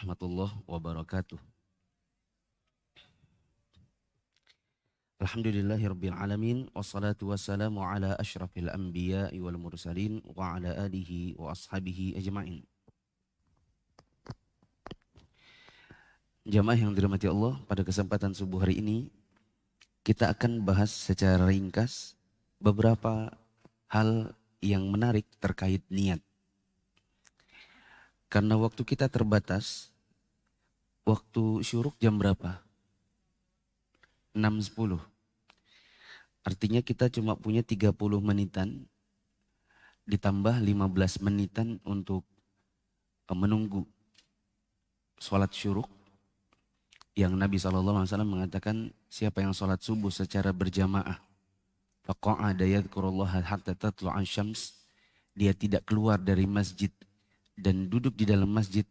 warahmatullahi wabarakatuh. Alhamdulillahirabbil alamin wassalatu wassalamu ala asyrafil anbiya'i wal mursalin wa ala alihi wa ashabihi ajmain. Jamaah yang dirahmati Allah, pada kesempatan subuh hari ini kita akan bahas secara ringkas beberapa hal yang menarik terkait niat. Karena waktu kita terbatas, waktu syuruk jam berapa? 6.10. Artinya kita cuma punya 30 menitan ditambah 15 menitan untuk menunggu sholat syuruk. Yang Nabi SAW mengatakan siapa yang sholat subuh secara berjamaah, faqa'ada yadhkurullaha hatta tatlu'a syams, dia tidak keluar dari masjid dan duduk di dalam masjid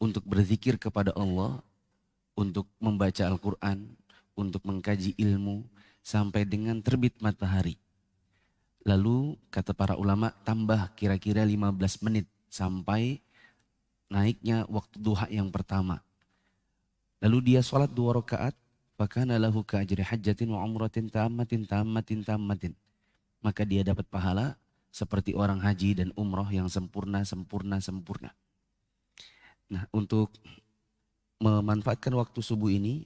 untuk berzikir kepada Allah, untuk membaca Al-Quran, untuk mengkaji ilmu sampai dengan terbit matahari. Lalu kata para ulama tambah kira-kira 15 menit sampai naiknya waktu duha yang pertama. Lalu dia sholat 2 rakaat, fakana lahu ka ajri hajjatin wa umratin tammatin. Maka dia dapat pahala seperti orang haji dan umroh yang sempurna. Nah, untuk memanfaatkan waktu subuh ini,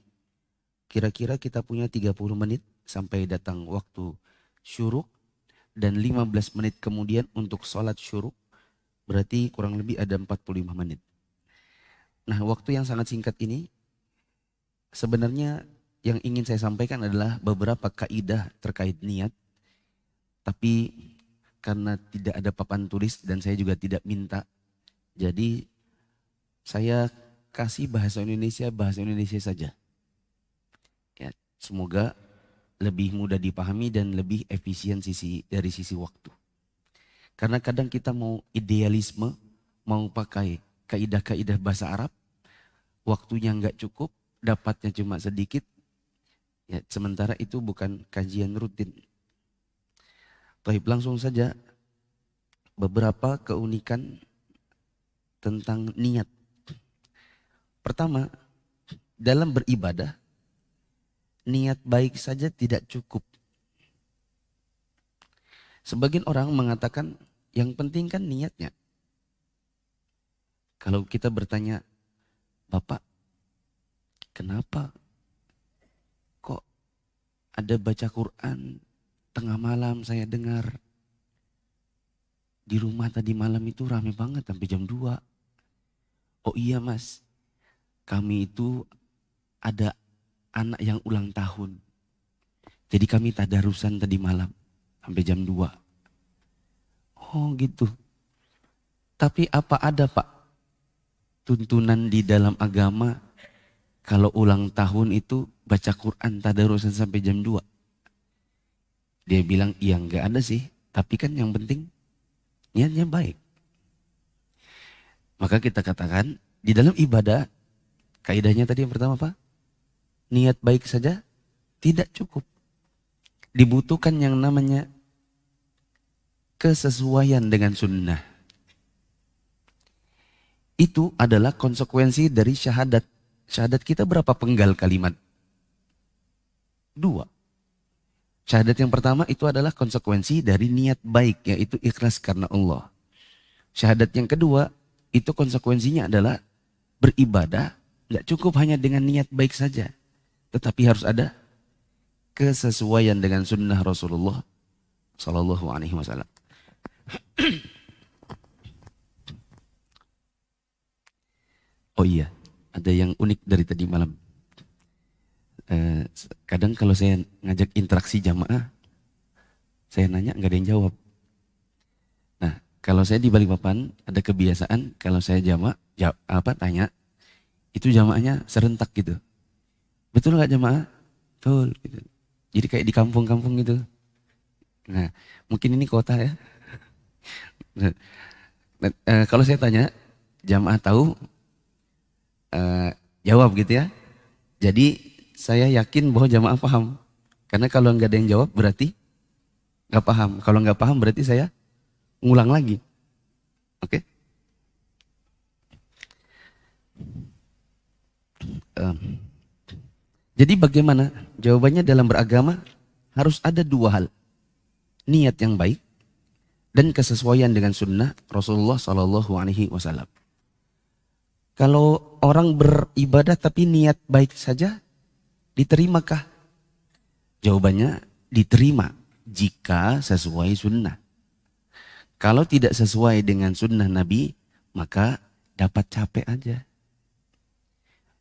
kira-kira kita punya 30 menit sampai datang waktu syuruk dan 15 menit kemudian untuk sholat syuruk, berarti kurang lebih ada 45 menit. Nah, waktu yang sangat singkat ini sebenarnya yang ingin saya sampaikan adalah beberapa kaidah terkait niat, tapi karena tidak ada papan tulis dan saya juga tidak minta, jadi saya kasih bahasa Indonesia saja. Ya, semoga lebih mudah dipahami dan lebih efisien dari sisi waktu. Karena kadang kita mau idealisme, mau pakai kaidah-kaidah bahasa Arab, waktunya nggak cukup, dapatnya cuma sedikit, ya, sementara itu bukan kajian rutin. Taib, langsung saja beberapa keunikan tentang niat. Pertama, dalam beribadah, niat baik saja tidak cukup. Sebagian orang mengatakan yang penting kan niatnya. Kalau kita bertanya, Bapak, kenapa kok ada baca Quran tengah malam saya dengar? Di rumah tadi malam itu rame banget sampai jam 2. Oh iya Mas, kami itu ada anak yang ulang tahun. Jadi kami tadarusan tadi malam sampai jam 2. Oh gitu. Tapi apa ada Pak tuntunan di dalam agama kalau ulang tahun itu baca Quran tadarusan sampai jam 2? Dia bilang iya enggak ada sih. Tapi kan yang penting niatnya baik. Maka kita katakan di dalam ibadah kaidahnya tadi yang pertama apa? Niat baik saja tidak cukup. Dibutuhkan yang namanya kesesuaian dengan sunnah. Itu adalah konsekuensi dari syahadat. Syahadat kita berapa penggal kalimat? 2. Syahadat yang pertama itu adalah konsekuensi dari niat baik, yaitu ikhlas karena Allah. Syahadat yang kedua itu konsekuensinya adalah beribadah nggak cukup hanya dengan niat baik saja, tetapi harus ada kesesuaian dengan sunnah Rasulullah Sallallahu Alaihi Wasallam. Oh iya, ada yang unik dari tadi malam. Kadang kalau saya ngajak interaksi jamaah, saya nanya nggak ada yang jawab. Nah, kalau saya di Balikpapan ada kebiasaan kalau saya tanya, itu jamaahnya serentak gitu. Betul nggak jamaah? Betul. Gitu. Jadi kayak di kampung-kampung gitu. Nah, mungkin ini kota ya. Nah, kalau saya tanya, jamaah tahu, jawab gitu ya. Jadi saya yakin bahwa jamaah paham. Karena kalau nggak ada yang jawab berarti nggak paham. Kalau nggak paham berarti saya ngulang lagi. Oke? Jadi bagaimana? Jawabannya dalam beragama harus ada dua hal. Niat yang baik dan kesesuaian dengan sunnah Rasulullah Shallallahu Alaihi Wasallam. Kalau orang beribadah tapi niat baik saja, diterimakah? Jawabannya diterima jika sesuai sunnah. Kalau tidak sesuai dengan sunnah Nabi, maka dapat capek aja.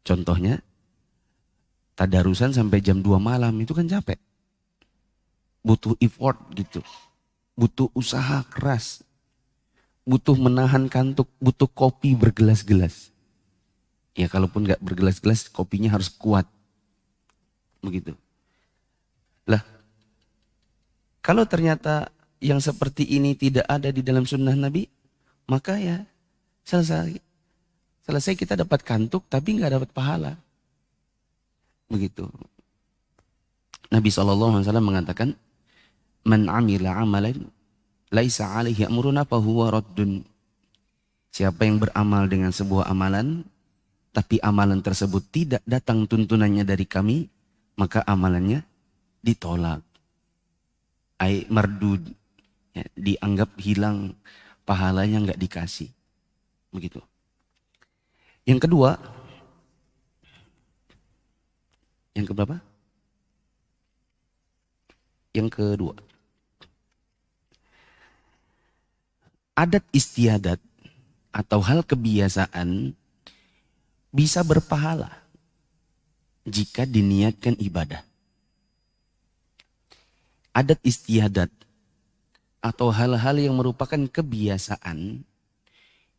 Contohnya, tadarusan sampai jam 2 malam itu kan capek. Butuh effort gitu. Butuh usaha keras. Butuh menahan kantuk, butuh kopi bergelas-gelas. Ya kalaupun nggak bergelas-gelas, kopinya harus kuat. Begitu. Lah, kalau ternyata yang seperti ini tidak ada di dalam sunnah Nabi, maka ya selesai. Selesai kita dapat kantuk tapi nggak dapat pahala. Begitu. Nabi SAW mengatakan, Man amila amalan, laisa alaihi amruna fahuwa raddun. Siapa yang beramal dengan sebuah amalan, tapi amalan tersebut tidak datang tuntunannya dari kami, maka amalannya ditolak. Ai mardud, ya, dianggap hilang, pahalanya nggak dikasih. Begitu. Yang kedua, yang keberapa? Yang kedua, adat istiadat atau hal kebiasaan bisa berpahala jika diniatkan ibadah. Adat istiadat atau hal-hal yang merupakan kebiasaan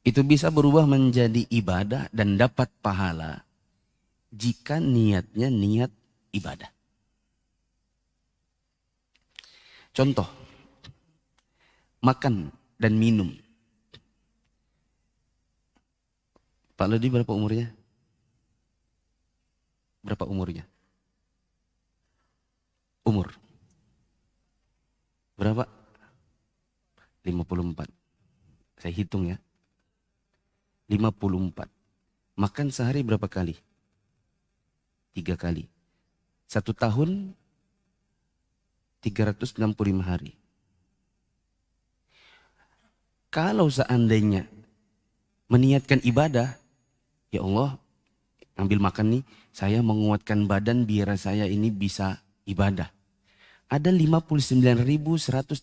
itu bisa berubah menjadi ibadah dan dapat pahala jika niatnya niat ibadah. Contoh, makan dan minum. Pak Lodi berapa umurnya? Berapa umurnya? Umur. Berapa? 54. Saya hitung ya. 54. Makan sehari berapa kali? 3 kali. 1 tahun 365 hari. Kalau seandainya meniatkan ibadah, ya Allah, ambil makan nih, saya menguatkan badan biar saya ini bisa ibadah. Ada 59.130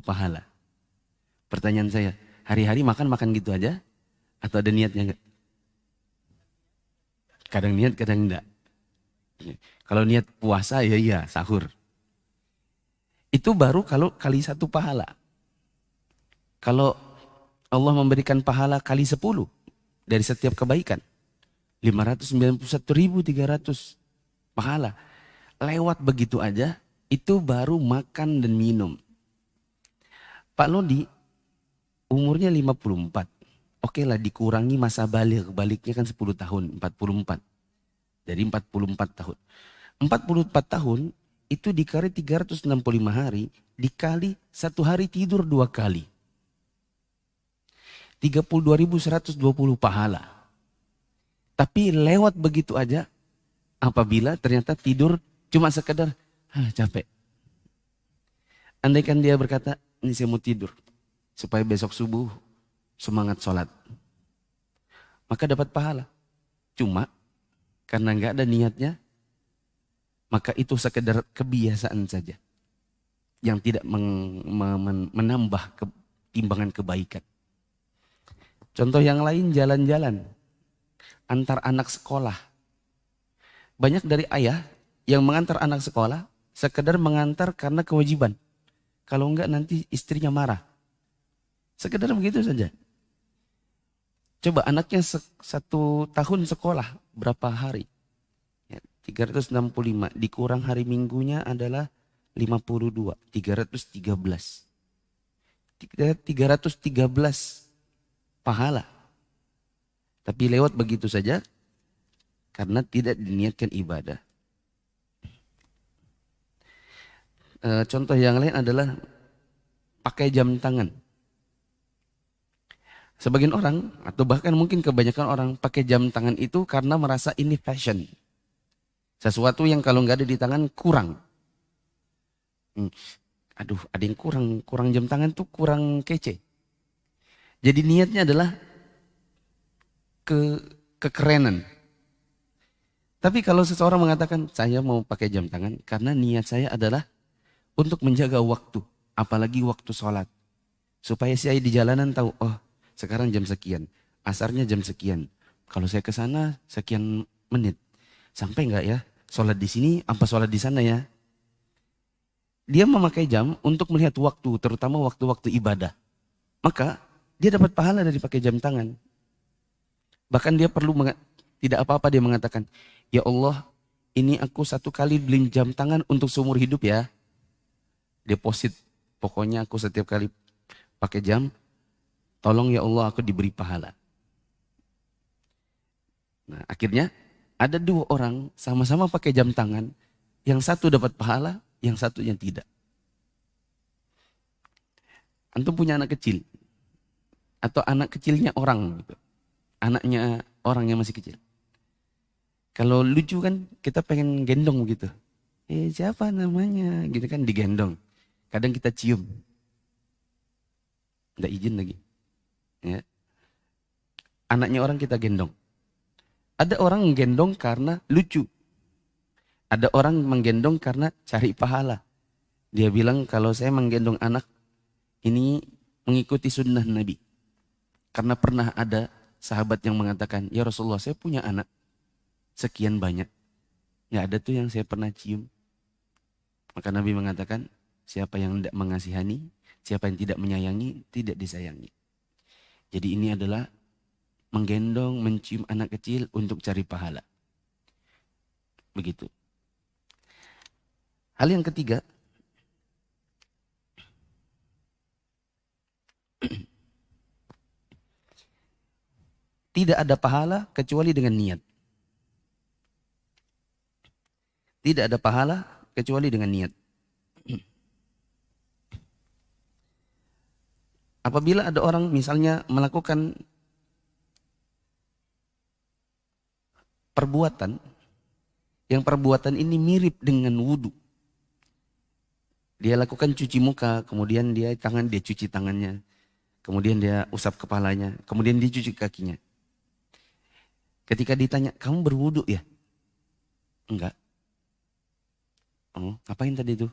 pahala. Pertanyaan saya, hari-hari makan gitu aja? Atau ada niatnya enggak? Kadang niat, kadang enggak. Kalau niat puasa, ya iya, sahur. Itu baru kalau kali 1 pahala. Kalau Allah memberikan pahala kali 10 dari setiap kebaikan. 591.300 pahala. Lewat begitu aja, itu baru makan dan minum. Pak Lodi umurnya 54. Oke lah dikurangi masa balik. Baliknya kan 10 tahun, 44. Jadi 44 tahun. 44 tahun itu dikali 365 hari, dikali 1 hari tidur 2 kali. 32.120 pahala. Tapi lewat begitu aja, apabila ternyata tidur cuma sekedar capek. Andaikan dia berkata, ini saya mau tidur, supaya besok subuh semangat sholat. Maka dapat pahala. Cuma karena nggak ada niatnya, maka itu sekedar kebiasaan saja. Yang tidak menambah timbangan kebaikan. Contoh yang lain, jalan-jalan antar anak sekolah. Banyak dari ayah yang mengantar anak sekolah sekedar mengantar karena kewajiban. Kalau enggak nanti istrinya marah. Sekedar begitu saja. Coba anaknya 1 tahun sekolah berapa hari? Ya, 365 dikurang hari minggunya adalah 52, 313. 313 pahala. Tapi lewat begitu saja karena tidak diniatkan ibadah. Contoh yang lain adalah pakai jam tangan. Sebagian orang atau bahkan mungkin kebanyakan orang pakai jam tangan itu karena merasa ini fashion. Sesuatu yang kalau nggak ada di tangan kurang. Hmm, Aduh, ada yang kurang jam tangan tuh kurang kece. Jadi niatnya adalah ke kekerenan. Tapi kalau seseorang mengatakan saya mau pakai jam tangan karena niat saya adalah untuk menjaga waktu, apalagi waktu sholat. Supaya saya di jalanan tahu, oh sekarang jam sekian, asarnya jam sekian. Kalau saya ke sana sekian menit, sampai nggak ya? Sholat di sini, apa sholat di sana ya? Dia memakai jam untuk melihat waktu, terutama waktu-waktu ibadah. Maka dia dapat pahala dari pakai jam tangan. Bahkan dia tidak apa-apa dia mengatakan, ya Allah, ini aku satu kali beli jam tangan untuk seumur hidup ya. Deposit, pokoknya aku setiap kali pakai jam, tolong ya Allah aku diberi pahala. Nah akhirnya ada dua orang sama-sama pakai jam tangan, yang satu dapat pahala, yang satu yang tidak. Antum punya anak kecil, atau anak kecilnya orang, gitu. Anaknya orang yang masih kecil. Kalau lucu kan kita pengen gendong gitu. Siapa namanya? Gitu kan digendong. Kadang kita cium. Nggak izin lagi. Ya. Anaknya orang kita gendong. Ada orang menggendong karena lucu. Ada orang menggendong karena cari pahala. Dia bilang kalau saya menggendong anak ini mengikuti sunnah Nabi. Karena pernah ada sahabat yang mengatakan, ya Rasulullah saya punya anak sekian banyak. Nggak ada tuh yang saya pernah cium. Maka Nabi mengatakan, siapa yang tidak mengasihani, siapa yang tidak menyayangi, tidak disayangi. Jadi ini adalah menggendong, mencium anak kecil untuk cari pahala. Begitu. Hal yang ketiga, tidak ada pahala kecuali dengan niat. Tidak ada pahala kecuali dengan niat. Apabila ada orang misalnya melakukan perbuatan, yang perbuatan ini mirip dengan wudhu. Dia lakukan cuci muka, kemudian dia cuci tangannya, kemudian dia usap kepalanya, kemudian dia cuci kakinya. Ketika ditanya, kamu berwudhu ya? Enggak. Oh, ngapain tadi itu?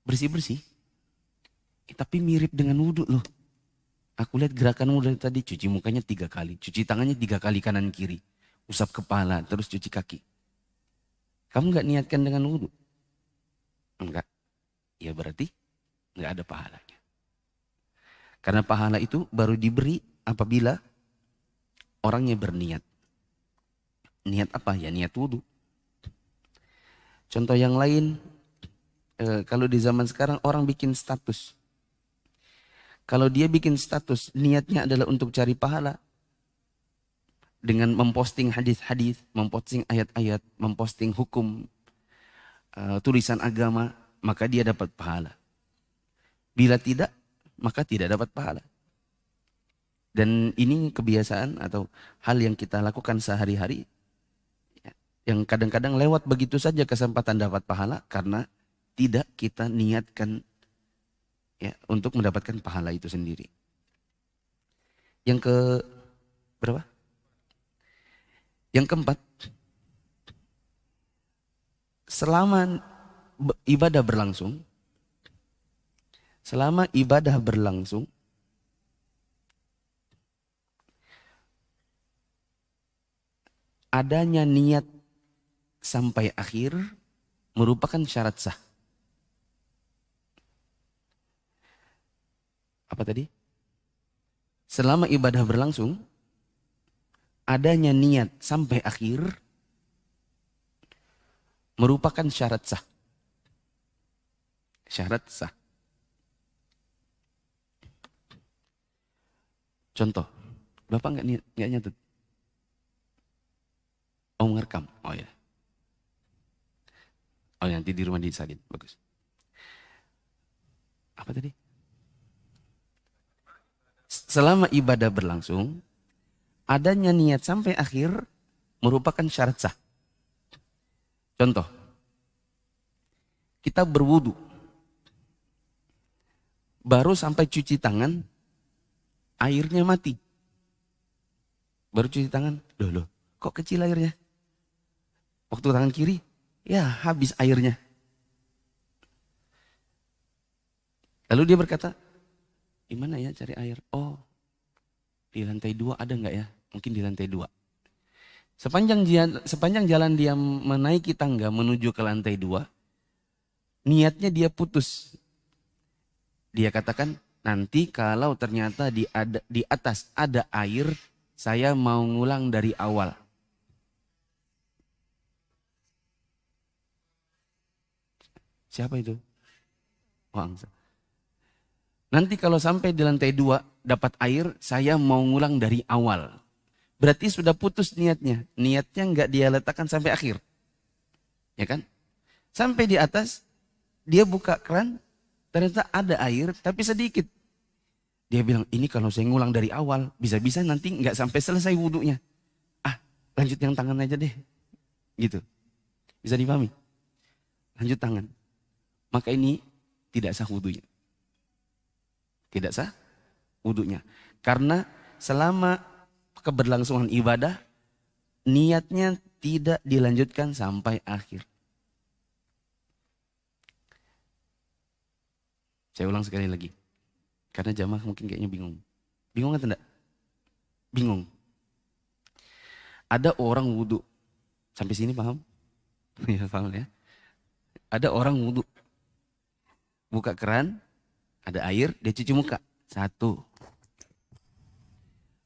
Bersih-bersih. Tapi mirip dengan wudhu loh. Aku lihat gerakanmu dari tadi, cuci mukanya 3 kali, cuci tangannya 3 kali kanan kiri, usap kepala, terus cuci kaki. Kamu enggak niatkan dengan wudhu? Enggak. Ya berarti enggak ada pahalanya. Karena pahala itu baru diberi apabila orangnya berniat. Niat apa? Ya niat wudhu. Contoh yang lain, kalau di zaman sekarang orang bikin status. Kalau dia bikin status, niatnya adalah untuk cari pahala. Dengan memposting hadis-hadis, memposting ayat-ayat, memposting hukum, tulisan agama, maka dia dapat pahala. Bila tidak, maka tidak dapat pahala. Dan ini kebiasaan atau hal yang kita lakukan sehari-hari, yang kadang-kadang lewat begitu saja kesempatan dapat pahala karena tidak kita niatkan ya untuk mendapatkan pahala itu sendiri. Yang ke berapa? Yang keempat, selama ibadah berlangsung, adanya niat sampai akhir merupakan syarat sah. Apa tadi? Selama ibadah berlangsung, adanya niat sampai akhir merupakan syarat sah. Syarat sah. Contoh, Bapak nggak nyatet? Oh ngerekam, oh ya. Oh nanti di rumah disalin, bagus. Apa tadi? Selama ibadah berlangsung, adanya niat sampai akhir merupakan syarat sah. Contoh, kita berwudu, baru sampai cuci tangan, airnya mati. Baru cuci tangan, loh, kok kecil airnya? Waktu tangan kiri, ya habis airnya. Lalu dia berkata, gimana ya cari air? Oh, di lantai 2 ada nggak ya? Mungkin di lantai 2. Sepanjang jalan dia menaiki tangga menuju ke lantai 2, niatnya dia putus. Dia katakan, nanti kalau ternyata di atas ada air, saya mau ngulang dari awal. Siapa itu? Wang. Nanti kalau sampai di lantai 2 dapat air, saya mau ngulang dari awal. Berarti sudah putus niatnya. Niatnya nggak dia letakkan sampai akhir. Ya kan? Sampai di atas, dia buka keran, ternyata ada air tapi sedikit. Dia bilang, ini kalau saya ngulang dari awal, bisa-bisa nanti nggak sampai selesai wudhunya. Ah, lanjut yang tangan aja deh. Gitu. Bisa dipahami? Lanjut tangan. Maka ini tidak sah wudhunya. Tidak sah wudhunya. Karena selama keberlangsungan ibadah, niatnya tidak dilanjutkan sampai akhir. Saya ulang sekali lagi. Karena jamaah mungkin kayaknya bingung. Bingung atau enggak? Bingung. Ada orang wudhu. Sampai sini paham? Ya paham ya. Ada orang wudhu. Buka keran, ada air, dia cuci muka. 1,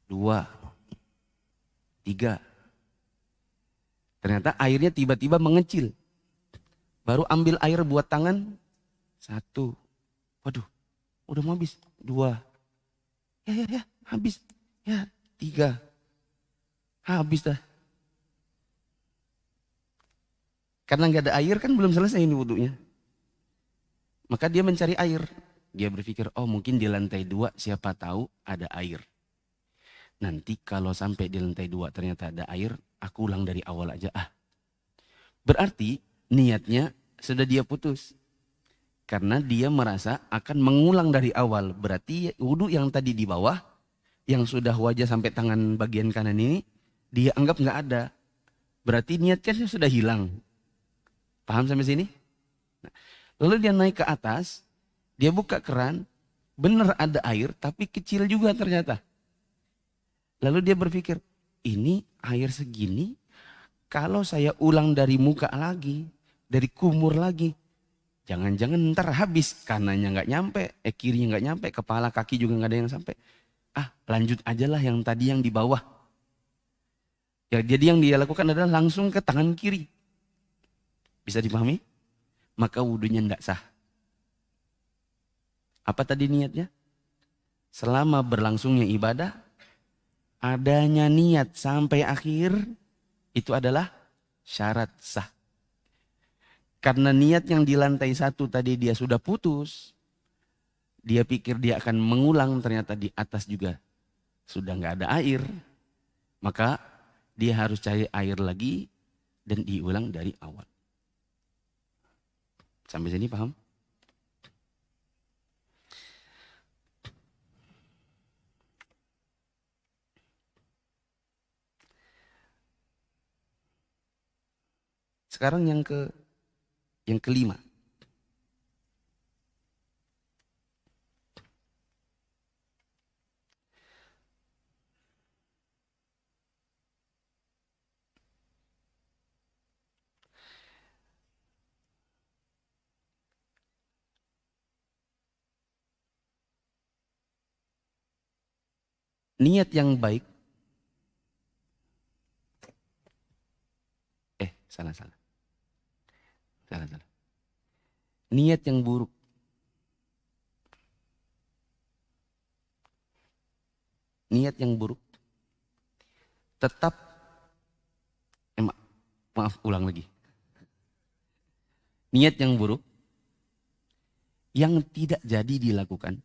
2, 3. Ternyata airnya tiba-tiba mengecil. Baru ambil air buat tangan. 1. Waduh, udah mau habis. 2. Ya, habis. Ya, 3. Habis dah. Karena nggak ada air kan belum selesai ini wudhunya. Maka dia mencari air. Dia berpikir, oh mungkin di lantai 2 siapa tahu ada air. Nanti kalau sampai di lantai 2 ternyata ada air, aku ulang dari awal aja. Berarti niatnya sudah dia putus. Karena dia merasa akan mengulang dari awal. Berarti wudhu yang tadi di bawah, yang sudah wajah sampai tangan bagian kanan ini, dia anggap nggak ada. Berarti niatnya sudah hilang. Paham sampai sini? Lalu dia naik ke atas, dia buka keran, benar ada air, tapi kecil juga ternyata. Lalu dia berpikir, ini air segini, kalau saya ulang dari muka lagi, dari kumur lagi, jangan-jangan ntar habis, kanannya nggak nyampe, kirinya nggak nyampe, kepala kaki juga nggak ada yang sampai. Lanjut aja lah yang tadi yang di bawah. Ya, jadi yang dia lakukan adalah langsung ke tangan kiri. Bisa dipahami? Maka wudhunya tidak sah. Apa tadi niatnya? Selama berlangsungnya ibadah, adanya niat sampai akhir, itu adalah syarat sah. Karena niat yang di lantai 1 tadi dia sudah putus, dia pikir dia akan mengulang, ternyata di atas juga sudah nggak ada air. Maka dia harus cari air lagi dan diulang dari awal. Sampai sini paham? Sekarang yang kelima. Niat yang baik. Salah. Niat yang buruk. Niat yang buruk. Tetap, maaf ulang lagi. Niat yang buruk. Yang tidak jadi dilakukan.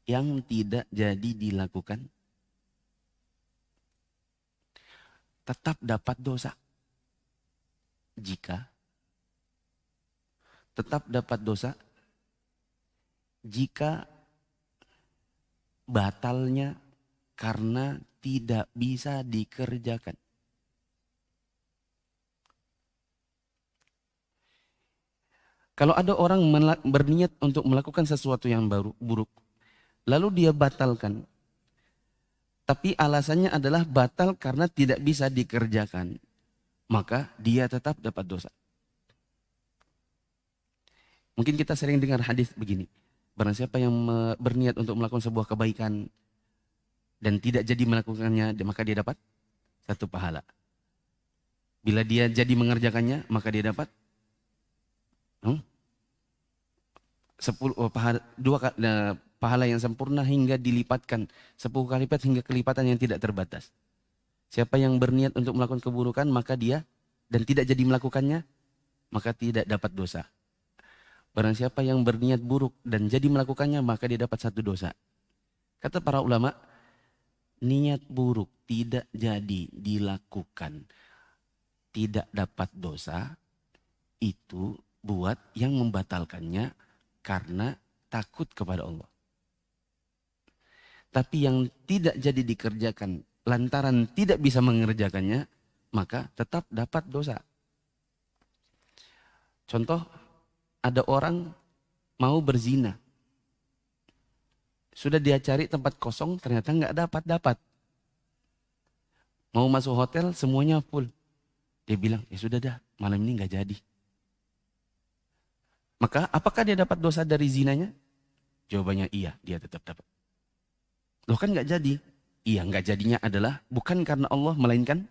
Yang tidak jadi dilakukan. Tetap dapat dosa. jika tetap dapat dosa jika batalnya karena tidak bisa dikerjakan. Kalau ada orang berniat untuk melakukan sesuatu yang buruk, lalu dia batalkan, tapi alasannya adalah batal karena tidak bisa dikerjakan, maka dia tetap dapat dosa. Mungkin kita sering dengar hadis begini, barang siapa yang berniat untuk melakukan sebuah kebaikan dan tidak jadi melakukannya, maka dia dapat 1 pahala. Bila dia jadi mengerjakannya, maka dia dapat 2 pahala yang sempurna hingga dilipatkan 10 kali lipat hingga kelipatan yang tidak terbatas. Siapa yang berniat untuk melakukan keburukan maka dia dan tidak jadi melakukannya maka tidak dapat dosa. Barang siapa yang berniat buruk dan jadi melakukannya maka dia dapat 1 dosa. Kata para ulama, niat buruk tidak jadi dilakukan, tidak dapat dosa, itu buat yang membatalkannya karena takut kepada Allah. Tapi yang tidak jadi dikerjakan lantaran tidak bisa mengerjakannya, maka tetap dapat dosa. Contoh, ada orang mau berzina. Sudah dia cari tempat kosong, ternyata nggak dapat. Mau masuk hotel, semuanya full. Dia bilang, ya sudah dah, malam ini nggak jadi. Maka apakah dia dapat dosa dari zinanya? Jawabannya iya, dia tetap dapat. Loh kan nggak jadi? Iya, nggak jadinya adalah bukan karena Allah, melainkan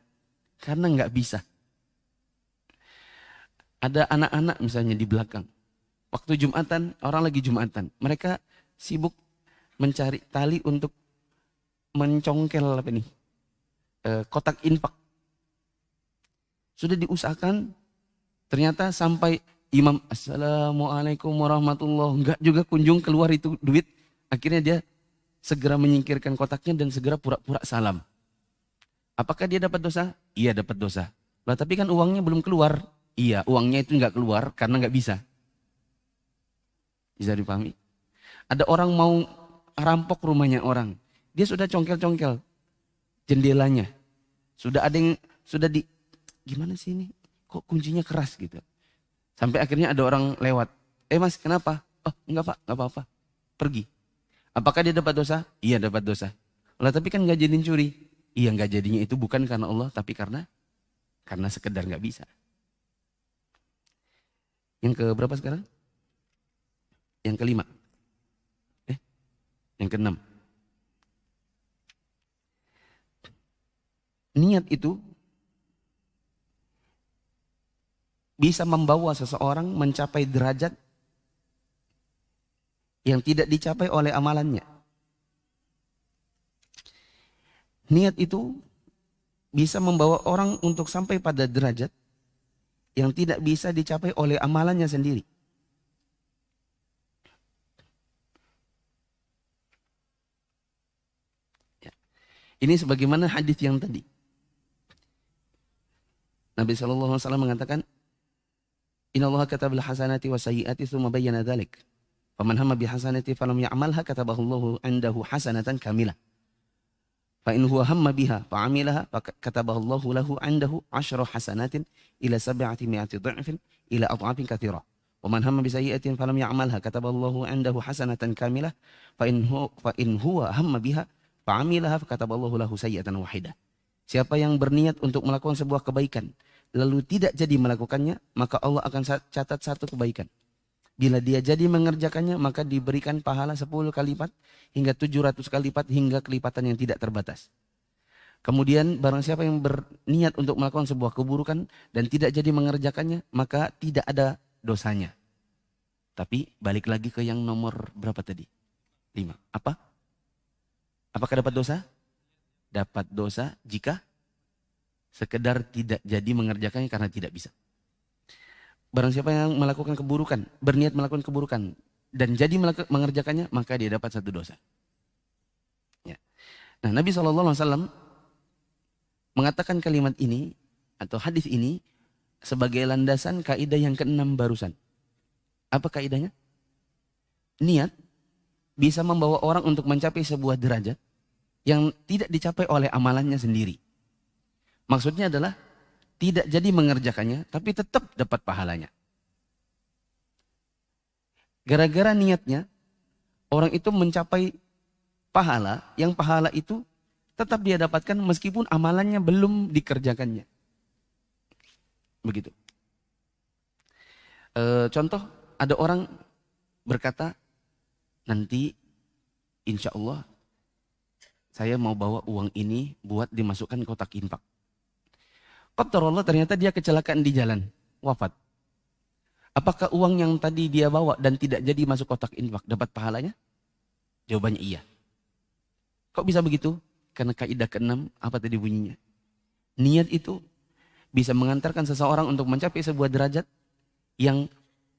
karena nggak bisa. Ada anak-anak misalnya di belakang. Waktu Jumatan, orang lagi Jumatan. Mereka sibuk mencari tali untuk mencongkel kotak infak. Sudah diusahakan, ternyata sampai imam assalamualaikum warahmatullahi, enggak juga kunjung keluar itu duit. Akhirnya dia segera menyingkirkan kotaknya dan segera pura-pura salam. Apakah dia dapat dosa? Iya, dapat dosa. Lah tapi kan uangnya belum keluar. Iya, uangnya itu enggak keluar karena enggak bisa. Bisa dipahami? Ada orang mau rampok rumahnya orang. Dia sudah congkel-congkel jendelanya. Sudah ada yang gimana sih ini? Kok kuncinya keras gitu. Sampai akhirnya ada orang lewat. Mas, kenapa? Oh, enggak Pak, enggak apa-apa. Pergi. Apakah dia dapat dosa? Iya, dapat dosa. Lah tapi kan enggak jadiin curi. Iya, enggak jadinya itu bukan karena Allah, tapi karena sekedar enggak bisa. Yang ke berapa sekarang? Yang kelima. Yang keenam. Niat itu bisa membawa seseorang mencapai derajat yang tidak dicapai oleh amalannya. Niat itu bisa membawa orang untuk sampai pada derajat yang tidak bisa dicapai oleh amalannya sendiri. Ya. Ini sebagaimana hadis yang tadi. Nabi SAW mengatakan, Innallaha katabal hasanati wa sayyiati tsumma bayyana dzalik. Faman hamma bi hasanati falam ya'malha katabahu Allahu 'indahu hasanatan kamilah. Fa in huwa hamma biha fa 'amilaha katabahu Allahu lahu 'indahu 10 hasanatin ila 700 dha'fin ila adhafin katsira. Wa man hamma bi sayyi'atin falam ya'malha katabahu Allahu 'indahu hasanatan kamilah. Fa in huwa hamma biha fa 'amilaha katabahu Allahu lahu sayyi'atan wahidah. Siapa yang berniat untuk melakukan sebuah kebaikan lalu tidak jadi melakukannya, maka Allah akan catat 1 kebaikan. Bila dia jadi mengerjakannya, maka diberikan pahala 10 kali lipat hingga 700 kali lipat hingga kelipatan yang tidak terbatas. Kemudian barang siapa yang berniat untuk melakukan sebuah keburukan dan tidak jadi mengerjakannya, maka tidak ada dosanya. Tapi balik lagi ke yang nomor berapa tadi? 5. Apa? Apakah dapat dosa? Dapat dosa jika sekedar tidak jadi mengerjakannya karena tidak bisa. Barang siapa yang melakukan keburukan, berniat melakukan keburukan, dan jadi mengerjakannya, maka dia dapat 1 dosa. Ya. Nah, Nabi SAW mengatakan kalimat ini, atau hadis ini, sebagai landasan kaidah yang keenam barusan. Apa kaidahnya? Niat bisa membawa orang untuk mencapai sebuah derajat yang tidak dicapai oleh amalannya sendiri. Maksudnya adalah tidak jadi mengerjakannya, tapi tetap dapat pahalanya. Gara-gara niatnya, orang itu mencapai pahala, yang pahala itu tetap dia dapatkan meskipun amalannya belum dikerjakannya. Begitu. Contoh, ada orang berkata, nanti insya Allah saya mau bawa uang ini buat dimasukkan kotak infak. Qadarullah ternyata dia kecelakaan di jalan, wafat. Apakah uang yang tadi dia bawa dan tidak jadi masuk kotak infak dapat pahalanya? Jawabannya iya. Kok bisa begitu? Karena kaidah keenam, apa tadi bunyinya? Niat itu bisa mengantarkan seseorang untuk mencapai sebuah derajat yang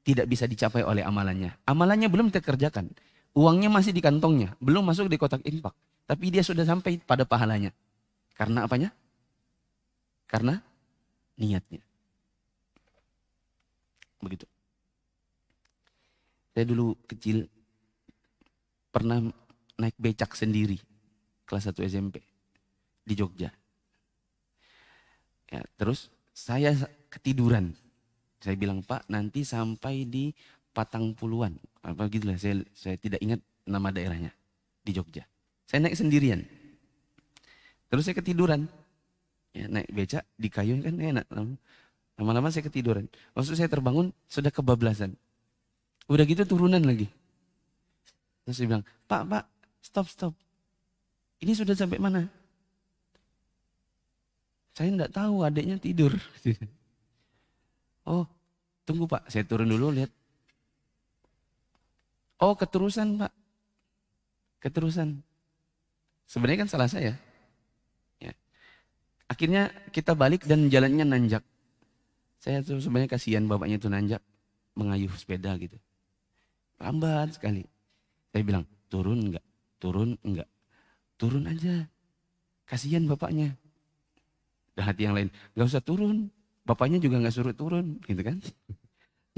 tidak bisa dicapai oleh amalannya. Amalannya belum terkerjakan. Uangnya masih di kantongnya, belum masuk di kotak infak. Tapi dia sudah sampai pada pahalanya. Karena apanya? Karena niatnya. Begitu. Saya dulu kecil pernah naik becak sendiri. Kelas 1 SMP. Di Jogja. Ya, terus saya ketiduran. Saya bilang, Pak, nanti sampai di Patang Puluhan. Apa gitu lah, saya tidak ingat nama daerahnya. Di Jogja. Saya naik sendirian. Terus saya ketiduran. Ya, naik becak di kayu kan enak. Lama-lama saya ketiduran. Maksud saya terbangun, sudah kebablasan. Udah gitu turunan lagi. Terus saya bilang, Pak, stop. Ini sudah sampai mana? Saya enggak tahu, adiknya tidur. Oh, tunggu Pak, saya turun dulu lihat. Oh, keterusan Pak. Keterusan. Sebenarnya kan salah saya. Ya. Akhirnya kita balik dan jalannya nanjak. Saya tuh sebenarnya kasihan bapaknya itu nanjak. Mengayuh sepeda gitu. Lambat sekali. Saya bilang, turun enggak? Turun enggak? Turun aja. Kasihan bapaknya. Dan hati yang lain, enggak usah turun. Bapaknya juga enggak suruh turun. Gitu kan.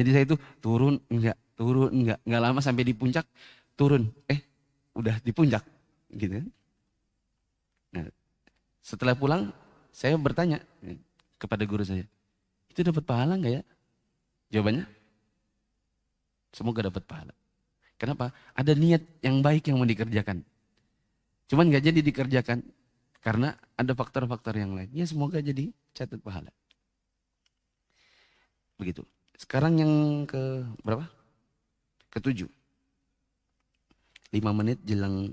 Jadi saya itu turun enggak? Turun enggak? Enggak lama sampai di puncak, turun. Udah di puncak. Gitu kan. Nah, setelah pulang, saya bertanya kepada guru saya, itu dapat pahala enggak ya? Jawabannya, semoga dapat pahala. Kenapa? Ada niat yang baik yang mau dikerjakan. Cuman enggak jadi dikerjakan karena ada faktor-faktor yang lain. Ya semoga jadi catat pahala. Begitu. Sekarang yang ke berapa? Ketujuh. 5 menit jelang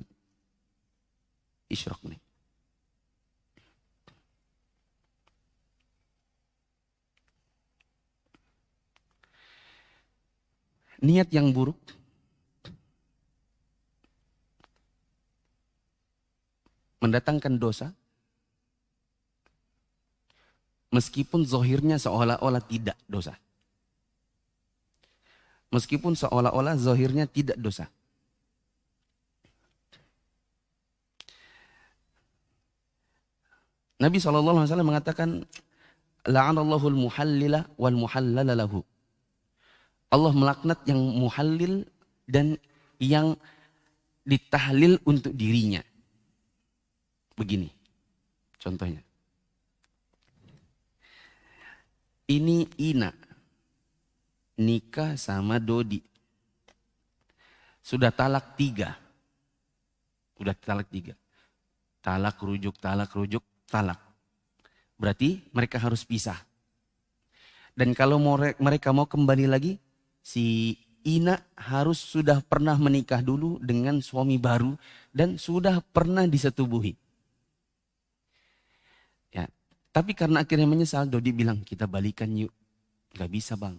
isyraq nih. Niat yang buruk mendatangkan dosa meskipun zohirnya seolah-olah tidak dosa. Meskipun seolah-olah zohirnya tidak dosa. Nabi SAW mengatakan, la'anallahul muhallila wal muhallala lahu. Allah melaknat yang muhallil dan yang ditahlil untuk dirinya. Begini contohnya. Ini Ina nikah sama Dodi. Sudah talak 3. Udah talak 3. Talak rujuk, talak. Berarti mereka harus pisah. Dan kalau mereka mau kembali lagi, si Ina harus sudah pernah menikah dulu dengan suami baru dan sudah pernah disetubuhi. Ya, tapi karena akhirnya menyesal, Dodi bilang, kita balikan yuk. Gak bisa bang.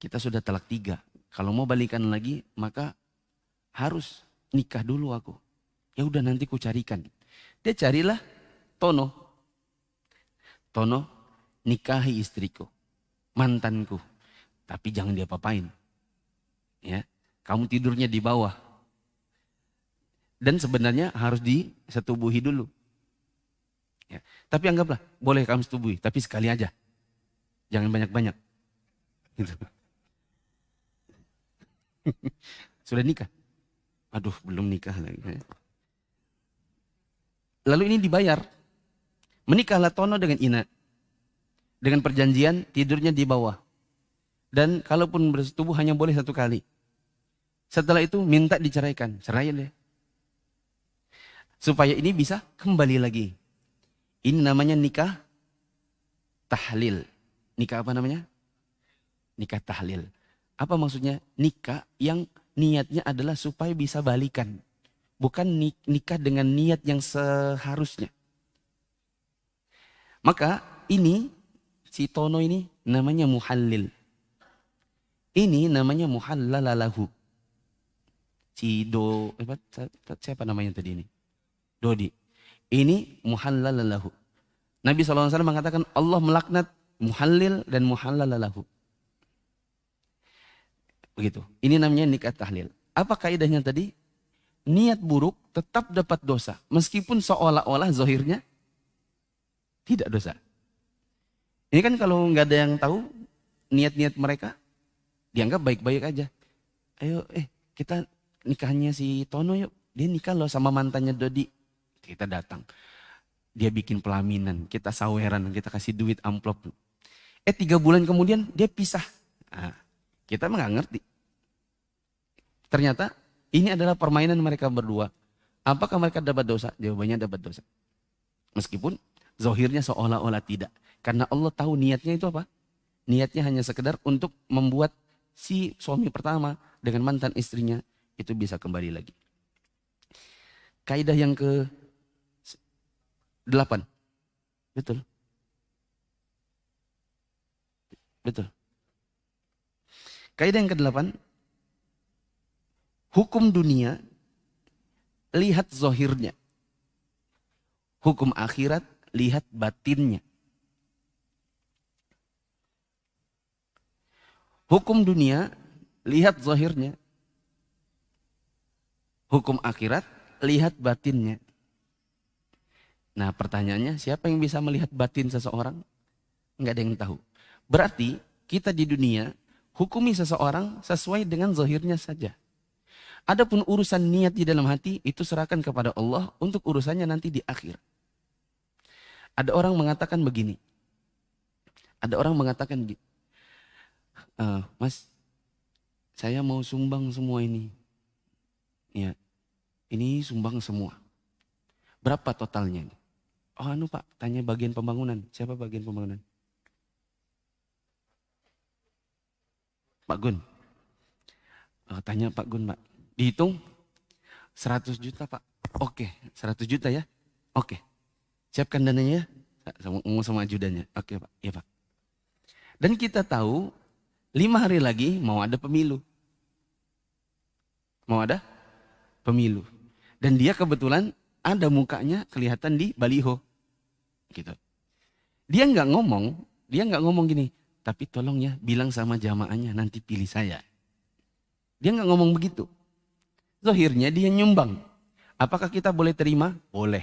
Kita sudah talak 3. Kalau mau balikan lagi, maka harus nikah dulu aku. Ya udah nanti ku carikan. Dia carilah Tono. Tono, nikahi istriku, mantanku. Tapi jangan diapa-apain. Ya, kamu tidurnya di bawah. Dan sebenarnya harus disetubuhi dulu. Ya, tapi anggaplah boleh kamu setubuhi, tapi sekali aja. Jangan banyak-banyak. Gitu. Sudah nikah? Aduh, belum nikah lagi. Lalu ini dibayar. Menikahlah Tono dengan Ina. Dengan perjanjian tidurnya di bawah. Dan kalaupun bersetubuh hanya boleh 1 kali. Setelah itu minta diceraikan. Cerai deh. Supaya ini bisa kembali lagi. Ini namanya nikah tahlil. Nikah apa namanya? Nikah tahlil. Apa maksudnya? Nikah yang niatnya adalah supaya bisa balikan. Bukan nikah dengan niat yang seharusnya. Maka ini, si Tono ini namanya muhallil. Ini namanya muhallalalahu. Siapa namanya tadi ini? Dodi. Ini muhallalalahu. Nabi SAW mengatakan Allah melaknat muhallil dan muhallalalahu. Begitu. Ini namanya nikah tahlil. Apa kaidahnya tadi? Niat buruk tetap dapat dosa. Meskipun seolah-olah zahirnya tidak dosa. Ini kan kalau nggak ada yang tahu niat-niat mereka, dianggap baik-baik aja. Ayo kita nikahnya si Tono yuk. Dia nikah loh sama mantannya Dodi. Kita datang. Dia bikin pelaminan, kita saweran, kita kasih duit amplop. 3 bulan kemudian dia pisah. Nah, kita mah nggak ngerti. Ternyata ini adalah permainan mereka berdua. Apakah mereka dapat dosa? Jawabannya dapat dosa. Meskipun zahirnya seolah-olah tidak. Karena Allah tahu niatnya itu apa? Niatnya hanya sekedar untuk membuat si suami pertama dengan mantan istrinya itu bisa kembali lagi. Kaidah yang ke-8. Betul. Betul. Kaidah yang ke-8. Hukum dunia, lihat zahirnya. Hukum akhirat, lihat batinnya. Hukum dunia, lihat zahirnya. Hukum akhirat, lihat batinnya. Nah pertanyaannya, siapa yang bisa melihat batin seseorang? Enggak ada yang tahu. Berarti kita di dunia, hukumi seseorang sesuai dengan zahirnya saja. Adapun urusan niat di dalam hati, itu serahkan kepada Allah untuk urusannya nanti di akhir. Ada orang mengatakan begini. Ada orang mengatakan, Mas, saya mau sumbang semua ini. Ya, ini sumbang semua. Berapa totalnya? Oh Pak, tanya bagian pembangunan. Siapa bagian pembangunan? Pak Gun. Tanya Pak Gun, Pak. Dihitung 100 juta Pak. Oke, 100 juta ya. Oke. Siapkan dananya ya. Ngomong sama ajudannya. Oke Pak. Iya Pak. Dan kita tahu 5 hari lagi mau ada pemilu. Mau ada pemilu. Dan dia kebetulan ada mukanya kelihatan di baliho. Gitu. Dia nggak ngomong gini. Tapi tolong ya bilang sama jamaahnya nanti pilih saya. Dia nggak ngomong begitu. Zahirnya dia nyumbang. Apakah kita boleh terima? Boleh.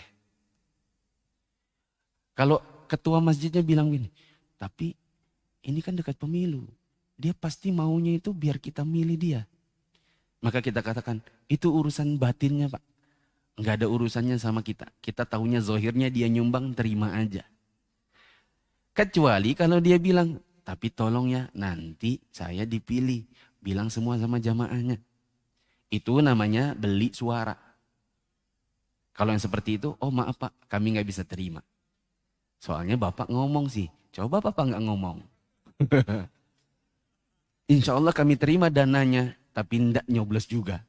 Kalau ketua masjidnya bilang gini, tapi ini kan dekat pemilu. Dia pasti maunya itu biar kita milih dia. Maka kita katakan, itu urusan batinnya Pak. Enggak ada urusannya sama kita. Kita tahunya zahirnya dia nyumbang, terima aja. Kecuali kalau dia bilang, tapi tolong ya nanti saya dipilih. Bilang semua sama jamaahnya. Itu namanya beli suara. Kalau yang seperti itu, oh maaf Pak, kami nggak bisa terima. Soalnya Bapak ngomong sih. Coba Bapak nggak ngomong. Insya Allah kami terima dananya, tapi ndak nyoblos juga.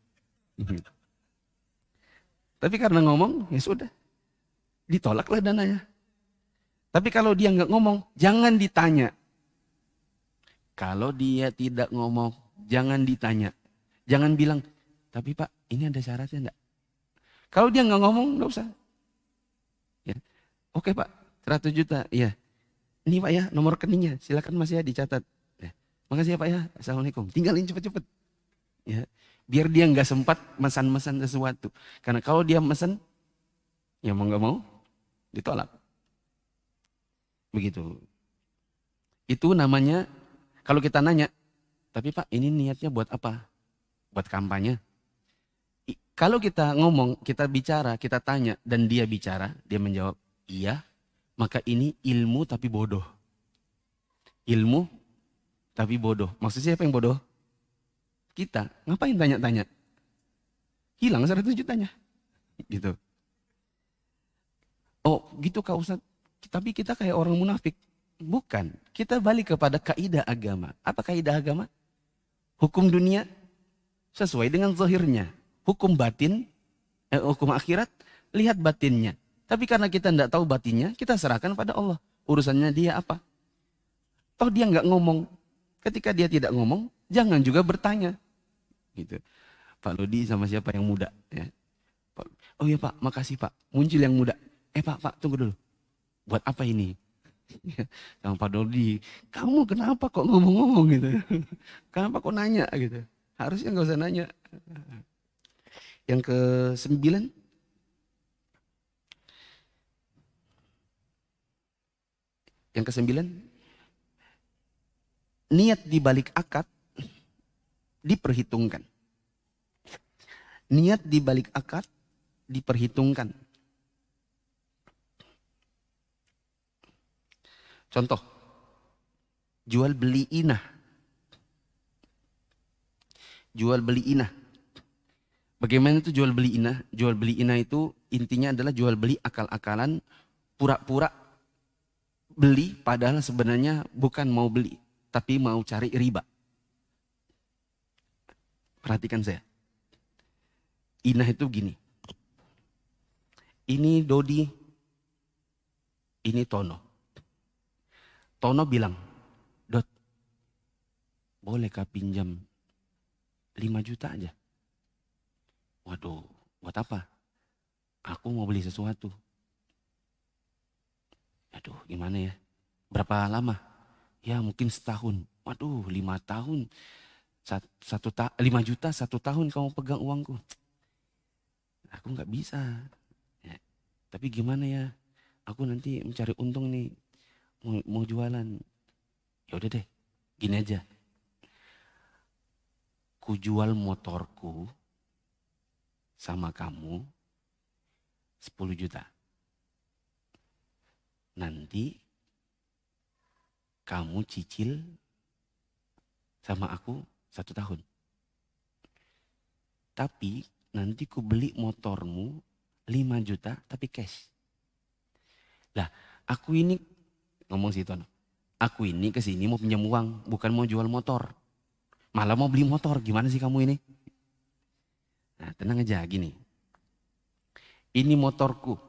Tapi karena ngomong, ya sudah. Ditolaklah dananya. Tapi kalau dia nggak ngomong, jangan ditanya. Kalau dia tidak ngomong, jangan ditanya. Jangan bilang, tapi Pak, ini ada syaratnya enggak? Kalau dia nggak ngomong, nggak usah. Ya. Oke Pak, 100 juta. Iya. Ini Pak ya, nomor rekeningnya. Silakan Mas ya dicatat. Ya. Makasih ya Pak ya. Assalamualaikum. Tinggalin cepet-cepet. Ya. Biar dia nggak sempat mesan-mesan sesuatu. Karena kalau dia mesan, ya mau nggak mau, ditolak. Begitu. Itu namanya, kalau kita nanya, tapi Pak ini niatnya buat apa? Buat kampanye. Kalau kita ngomong, kita bicara, kita tanya, dan dia bicara, dia menjawab, iya, maka ini ilmu tapi bodoh. Ilmu tapi bodoh. Maksudnya siapa yang bodoh? Kita. Ngapain tanya-tanya? Hilang 100 jutanya. Gitu. Oh gitu Kak Ustadz. Tapi kita kayak orang munafik. Bukan. Kita balik kepada kaidah agama. Apa kaidah agama? Hukum dunia sesuai dengan zahirnya. Hukum batin, hukum akhirat, lihat batinnya. Tapi karena kita tidak tahu batinnya, kita serahkan pada Allah. Urusannya dia apa? Toh dia nggak ngomong. Ketika dia tidak ngomong, jangan juga bertanya. Gitu. Pak Lodi sama siapa yang muda? Ya. Oh iya Pak, makasih Pak. Muncul yang muda. Pak, tunggu dulu. Buat apa ini? Sama Pak Lodi, kamu kenapa kok ngomong-ngomong gitu? Kenapa kok nanya gitu? Harusnya nggak usah nanya. Yang ke-9. Yang ke-9. Niat di balik akad diperhitungkan. Niat di balik akad diperhitungkan. Contoh, jual beli inah. Jual beli inah. Bagaimana itu jual beli inah? Jual beli inah itu intinya adalah jual beli akal-akalan, pura-pura beli padahal sebenarnya bukan mau beli, tapi mau cari riba. Perhatikan saya. Inah itu gini. Ini Dodi, ini Tono. Tono bilang, Dot, bolehkah pinjam 5 juta aja? Waduh, buat apa? Aku mau beli sesuatu. Aduh, gimana ya? Berapa lama? Ya mungkin setahun. Waduh, 5 tahun. 5 juta 1 tahun kamu pegang uangku. Aku nggak bisa. Ya, tapi gimana ya? Aku nanti mencari untung nih. Mau jualan. Ya udah deh, gini aja. Ku jual motorku sama kamu 10 juta. Nanti kamu cicil sama aku 1 tahun. Tapi nanti ku beli motormu 5 juta tapi cash. Lah, aku ini ngomong sih Tono. Aku ini kesini mau pinjam uang, bukan mau jual motor. Malah mau beli motor, gimana sih kamu ini? Nah tenang aja gini. Ini motorku.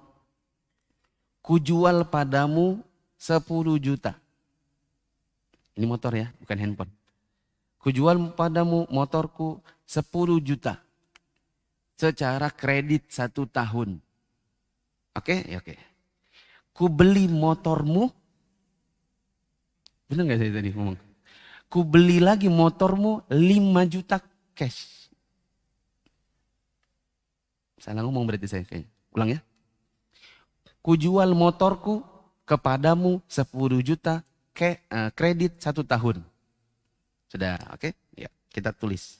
Ku jual padamu 10 juta. Ini motor ya, bukan handphone. Ku jual padamu motorku 10 juta. Secara kredit 1 tahun. Oke? Ya, oke. Ku beli motormu. Benar gak saya tadi ngomong? Ku beli lagi motormu 5 juta cash. Salah ngomong berarti saya kayaknya. Ulang ya. Ku jual motorku kepadamu 10 juta kredit 1 tahun. Sudah, oke? Ya, kita tulis.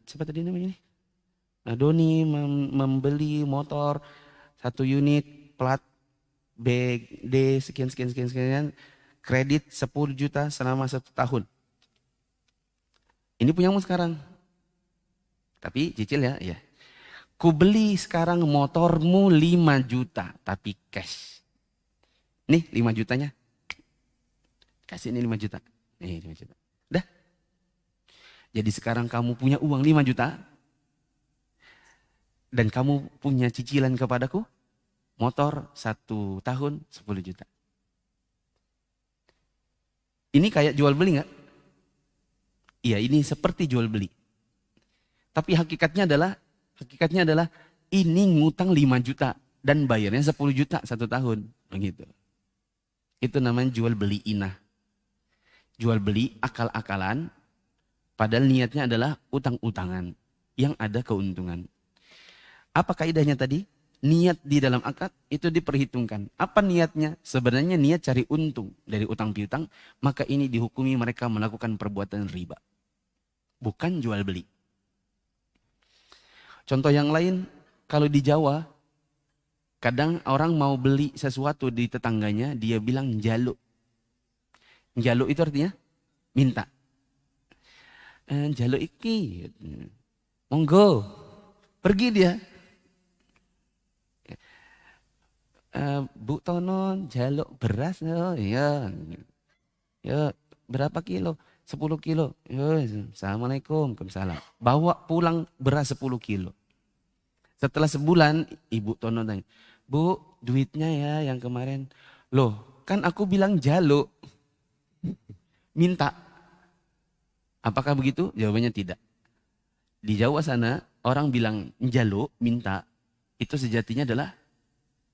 Siapa tadi namanya ini? Doni membeli motor 1 unit plat BD sekian kredit 10 juta selama 1 tahun. Ini punyamu sekarang. Tapi cicil ya, ya. Ku beli sekarang motormu 5 juta tapi cash. Nih 5 jutanya. Kasih ini 5 juta. Nih 5 juta. Dah. Jadi sekarang kamu punya uang 5 juta. Dan kamu punya cicilan kepadaku. Motor 1 tahun 10 juta. Ini kayak jual beli gak? Iya ini seperti jual beli. Tapi hakikatnya adalah ini ngutang 5 juta. Dan bayarnya 10 juta 1 tahun. Begitu. Itu namanya jual beli inah. Jual beli akal-akalan. Padahal niatnya adalah utang-utangan. Yang ada keuntungan. Apa kaidahnya tadi? niat di dalam akad itu diperhitungkan. Apa niatnya? Sebenarnya niat cari untung dari utang piutang, maka ini dihukumi mereka melakukan perbuatan riba. Bukan jual beli. Contoh yang lain, kalau di Jawa, kadang orang mau beli sesuatu di tetangganya, dia bilang jaluk. Jaluk itu artinya minta. Jaluk iki, monggo, pergi dia. Bu Tono jaluk beras, ya, ya berapa kilo? 10 kilo. Ya, Assalamualaikum, Waalaikumsalam. Bawa pulang beras 10 kilo. Setelah sebulan, Ibu Tono tanya, Bu, duitnya ya yang kemarin. Loh, kan aku bilang jaluk, minta. Apakah begitu? Jawabannya tidak. Di Jawa sana, orang bilang jaluk, minta, itu sejatinya adalah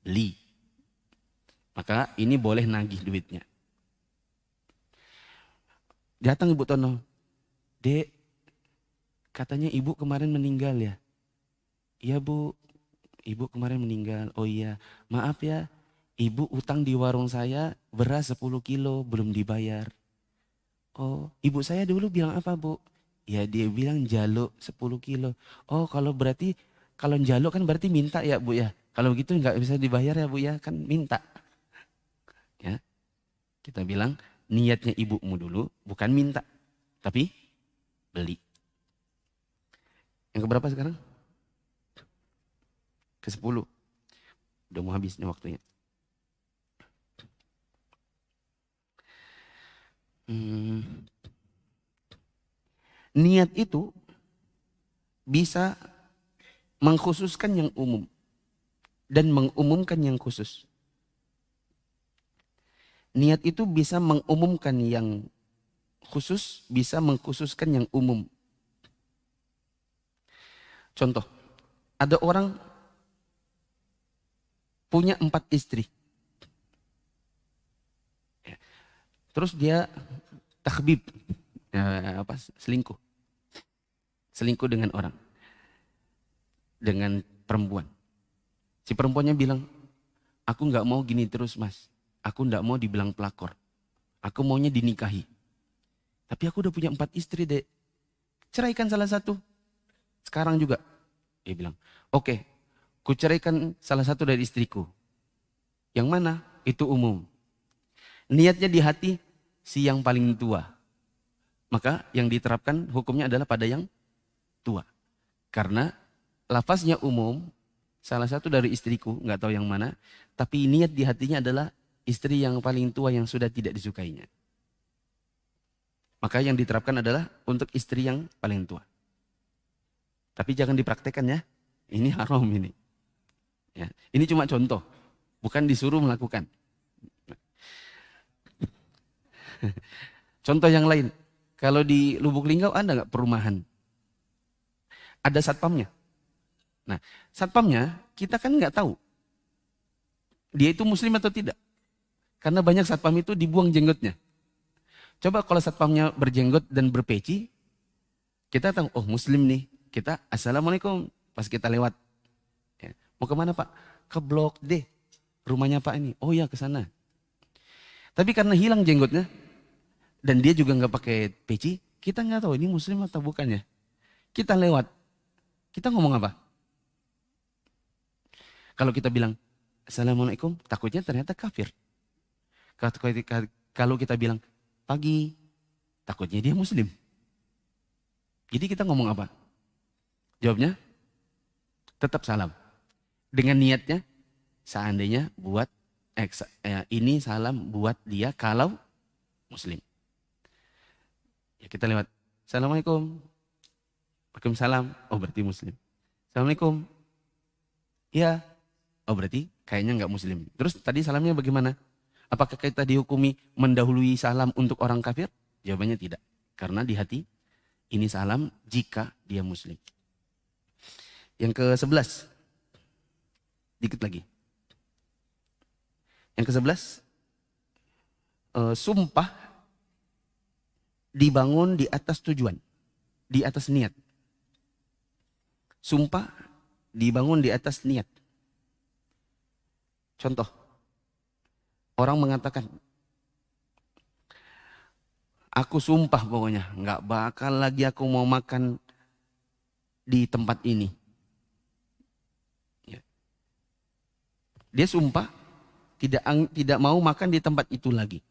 beli. Maka ini boleh nagih duitnya. Datang Ibu Tono. Dek, katanya ibu kemarin meninggal ya? Iya Bu, ibu kemarin meninggal. Oh iya, maaf ya. Ibu utang di warung saya beras 10 kilo belum dibayar. Oh, ibu saya dulu bilang apa Bu? Ya dia bilang jaluk 10 kilo. Oh kalau berarti, kalau jaluk kan berarti minta ya Bu ya? Kalau begitu nggak bisa dibayar ya Bu ya, kan minta. Ya, kita bilang niatnya ibumu dulu bukan minta, tapi beli. Yang keberapa sekarang? Ke-10. Udah mau habis nih waktunya. Niat itu bisa mengkhususkan yang umum dan mengumumkan yang khusus. Niat itu bisa mengumumkan yang khusus, bisa mengkhususkan yang umum. Contoh, ada orang punya 4 istri. Terus dia takhbib, selingkuh. Selingkuh dengan orang. Dengan perempuan. Si perempuannya bilang, aku nggak mau gini terus mas. Aku nggak mau dibilang pelakor. Aku maunya dinikahi. Tapi aku udah punya 4 istri dek. Ceraikan salah satu. Sekarang juga. Dia bilang, oke, ku ceraikan salah satu dari istriku. Yang mana? Itu umum. Niatnya di hati si yang paling tua. Maka yang diterapkan hukumnya adalah pada yang tua. Karena lafaznya umum, salah satu dari istriku, nggak tahu yang mana, tapi niat di hatinya adalah istri yang paling tua yang sudah tidak disukainya. Maka yang diterapkan adalah untuk istri yang paling tua. Tapi jangan dipraktekkan ya. Ini haram ini. Ya, ini cuma contoh, bukan disuruh melakukan. Contoh yang lain, kalau di Lubuk Linggau ada nggak perumahan? Ada satpamnya. Nah, satpamnya kita kan nggak tahu dia itu muslim atau tidak. Karena banyak satpam itu dibuang jenggotnya. Coba kalau satpamnya berjenggot dan berpeci, kita tahu, oh muslim nih. Kita assalamualaikum pas kita lewat. Ya, mau kemana Pak? Ke blok D. Rumahnya Pak ini. Oh ya ke sana. Tapi karena hilang jenggotnya dan dia juga nggak pakai peci, kita nggak tahu ini muslim atau bukan ya. Kita lewat. Kita ngomong apa? Kalau kita bilang assalamualaikum, takutnya ternyata kafir. Kalau kita bilang pagi, takutnya dia muslim. Jadi kita ngomong apa? Jawabnya tetap salam. Dengan niatnya seandainya buat ini salam buat dia kalau muslim. Ya kita lewat. Assalamualaikum. Waalaikumsalam. Oh berarti muslim. Assalamualaikum. Ya. Oh berarti kayaknya nggak muslim. Terus tadi salamnya bagaimana? Apakah kita dihukumi mendahului salam untuk orang kafir? Jawabannya tidak. Karena di hati ini salam jika dia muslim. Yang ke-11. Dikit lagi. Yang ke-11. Sumpah dibangun di atas tujuan. Di atas niat. Sumpah dibangun di atas niat. Contoh, orang mengatakan, aku sumpah pokoknya nggak bakal lagi aku mau makan di tempat ini. Ya. Dia sumpah tidak mau makan di tempat itu lagi.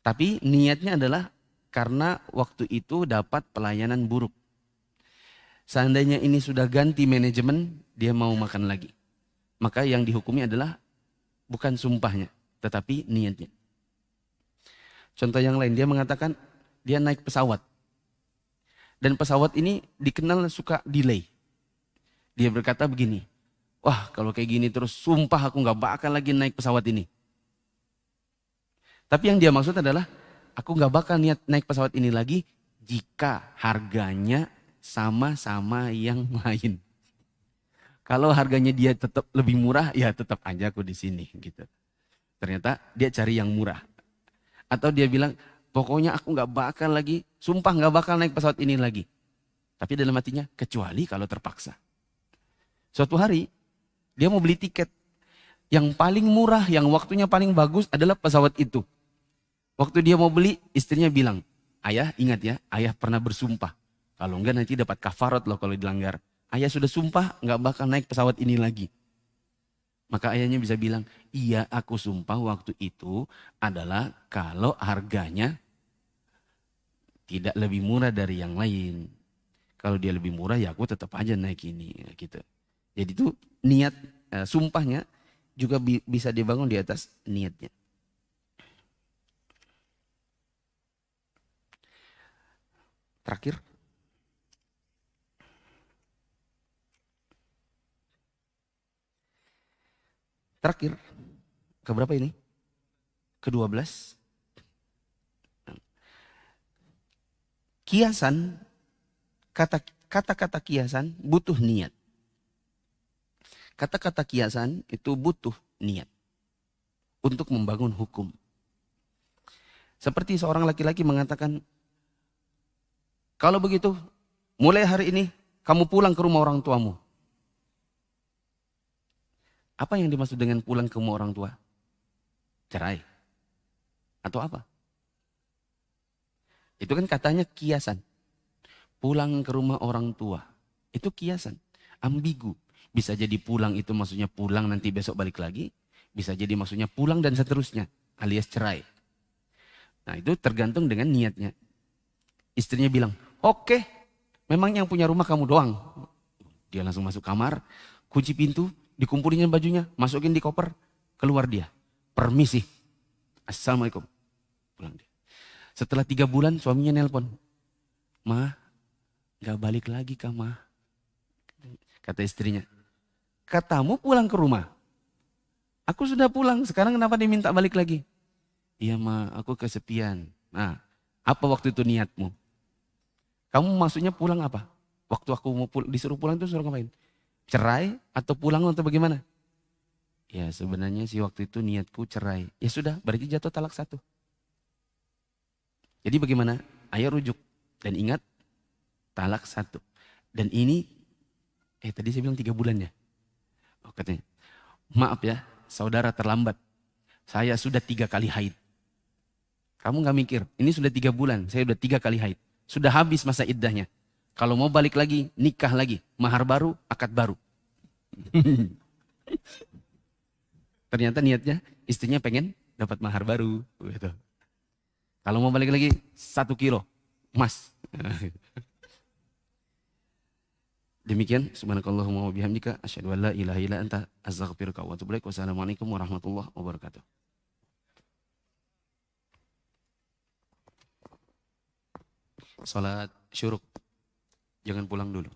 Tapi niatnya adalah karena waktu itu dapat pelayanan buruk. Seandainya ini sudah ganti manajemen, dia mau makan lagi. Maka yang dihukumi adalah bukan sumpahnya, tetapi niatnya. Contoh yang lain, dia mengatakan dia naik pesawat. Dan pesawat ini dikenal suka delay. Dia berkata begini, wah kalau kayak gini terus sumpah aku gak bakal lagi naik pesawat ini. Tapi yang dia maksud adalah, aku gak bakal niat naik pesawat ini lagi jika harganya sama-sama yang lain. Kalau harganya dia tetap lebih murah, ya tetap aja aku di sini gitu. Ternyata dia cari yang murah. Atau dia bilang, pokoknya aku gak bakal lagi, sumpah gak bakal naik pesawat ini lagi. Tapi dalam hatinya, kecuali kalau terpaksa. Suatu hari, dia mau beli tiket. Yang paling murah, yang waktunya paling bagus adalah pesawat itu. Waktu dia mau beli, istrinya bilang, ayah ingat ya, ayah pernah bersumpah. Kalau enggak nanti dapat kafarat loh kalau dilanggar. Ayah sudah sumpah gak bakal naik pesawat ini lagi. Maka ayahnya bisa bilang, iya aku sumpah waktu itu adalah kalau harganya tidak lebih murah dari yang lain. Kalau dia lebih murah ya aku tetap aja naik ini. Gitu. Jadi itu niat, sumpahnya juga bisa dibangun di atas niatnya. Terakhir. Terakhir. Keberapa ini? Ke-12. Kiasan, kata-kata kiasan butuh niat. Kata-kata kiasan itu butuh niat untuk membangun hukum. Seperti seorang laki-laki mengatakan, kalau begitu mulai hari ini kamu pulang ke rumah orang tuamu. Apa yang dimaksud dengan pulang ke rumah orang tua? Cerai? Atau apa? Itu kan katanya kiasan. Pulang ke rumah orang tua. Itu kiasan. Ambigu. Bisa jadi pulang itu maksudnya pulang nanti besok balik lagi. Bisa jadi maksudnya pulang dan seterusnya. Alias cerai. Nah itu tergantung dengan niatnya. Istrinya bilang, oke, memang yang punya rumah kamu doang. Dia langsung masuk kamar, kunci pintu, dikumpulin bajunya, masukin di koper, keluar dia. Permisi. Assalamualaikum. Pulang dia. Setelah 3 bulan suaminya nelpon. Ma, gak balik lagi kah ma? Kata istrinya. Katamu pulang ke rumah. Aku sudah pulang, sekarang kenapa dia minta balik lagi? Iya ma, aku kesepian. Nah, apa waktu itu niatmu? Kamu maksudnya pulang apa? Waktu aku mau disuruh pulang itu suruh ngapain? Cerai atau pulang atau bagaimana? Ya sebenarnya sih waktu itu niatku cerai. Ya sudah, berarti jatuh talak 1. Jadi bagaimana? Ayo rujuk. Dan ingat, talak 1. Dan ini, tadi saya bilang 3 bulan ya. Oh, katanya, maaf ya, saudara terlambat. Saya sudah 3 kali haid. Kamu gak mikir, ini sudah 3 bulan, saya sudah 3 kali haid. Sudah habis masa iddahnya. Kalau mau balik lagi, nikah lagi. Mahar baru, akad baru. Ternyata niatnya, istrinya pengen dapat mahar baru. Gitu. Kalau mau balik lagi, 1 kilo emas. Demikian, subhanakallahumma wa bihamdika, asyhadu an la ilaha illa anta, astaghfiruka wa atubu ilaik. Wassalamualaikum warahmatullahi wabarakatuh. Salat syuruk. Jangan pulang dulu.